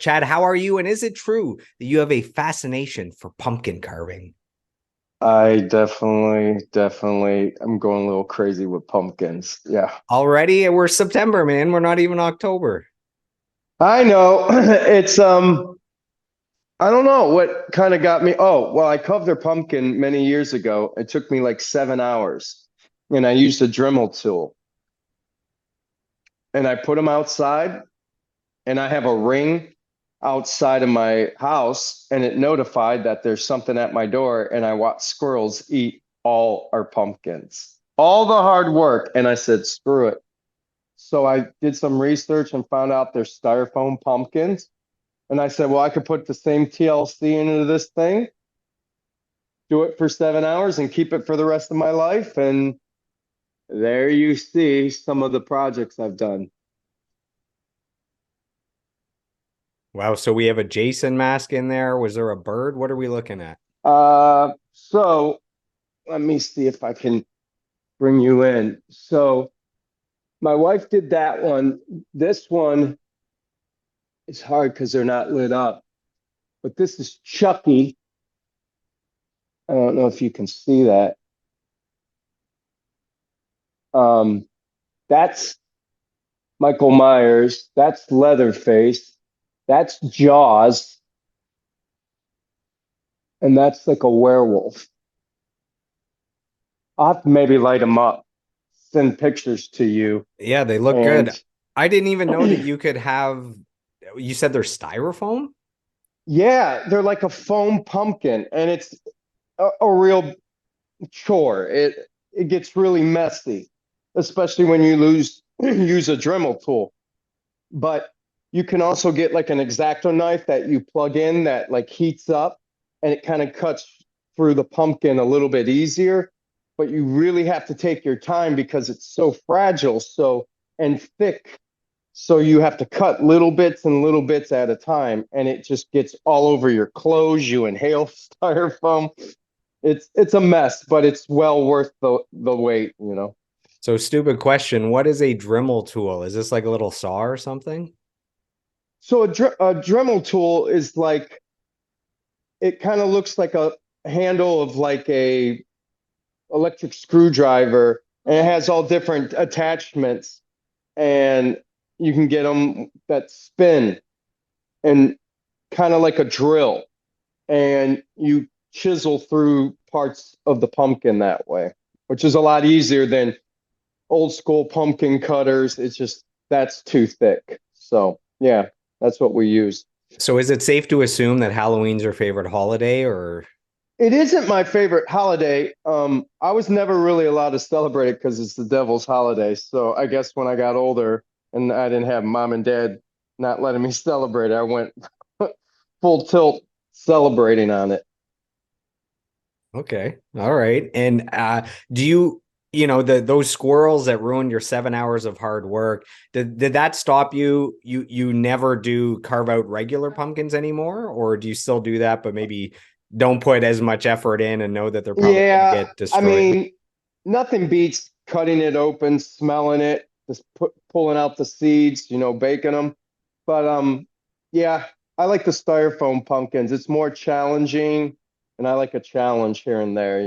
Chad, how are you? And is it true that you have a fascination for pumpkin carving? I definitely, I'm going a little crazy with pumpkins. Yeah. Already, we're September, man. We're not even October. I know. I don't know what kind of got me. Oh, well, I carved a pumpkin many years ago. It took me like 7 hours and I used a Dremel tool and I put them outside and I have a ring outside of my house and it notified that there's something at my door and I watched squirrels eat all our pumpkins. All the hard work. And I said, screw it. So I did some research and found out there's styrofoam pumpkins. And I said, well, I could put the same TLC into this thing, do it for 7 hours, and keep it for the rest of my life. And there you see some of the projects I've done. Wow. So we have a Jason mask in there. Was there a bird? What are we looking at? So let me see if I can bring you in. So my wife did that one. This one is hard because they're not lit up, but this is Chucky. I don't know if you can see that. Um, that's Michael Myers. That's Leatherface. That's Jaws. And that's like a werewolf. I'll have to maybe light them up, send pictures to you. Yeah, they look good. And I didn't even know that you could have, you said they're styrofoam? yeah, they're like a foam pumpkin, and it's a real chore. It gets really messy, especially when you use a Dremel tool. But you can also get like an X-Acto knife that you plug in that like heats up and it kind of cuts through the pumpkin a little bit easier. But you really have to take your time because it's so fragile, so and thick. So you have to cut little bits and little bits at a time, and it just gets all over your clothes. You inhale styrofoam. It's a mess, but it's well worth the wait, you know. So, stupid question. What is a Dremel tool? Is this like a little saw or something? So a Dremel tool is like it kind of looks like a handle of like a electric screwdriver, and it has all different attachments, and you can get them that spin and kind of like a drill, and you chisel through parts of the pumpkin that way, which is a lot easier than old school pumpkin cutters. It's just that's too thick. So yeah, that's what we use. So, is it safe to assume that Halloween's your favorite holiday or It isn't my favorite holiday. I was never really allowed to celebrate it because it's the devil's holiday. So I guess when I got older and I didn't have mom and dad not letting me celebrate, I went full tilt celebrating on it. okay. All right. And do you, those squirrels that ruined your 7 hours of hard work, did that stop you? You never do carve out regular pumpkins anymore, or do you still do that, but maybe don't put as much effort in and know that they're probably going to Yeah, get I destroyed? mean, nothing beats cutting it open, smelling it, just pulling out the seeds, baking them. But yeah, I like the styrofoam pumpkins. It's more challenging, and I like a challenge here and there.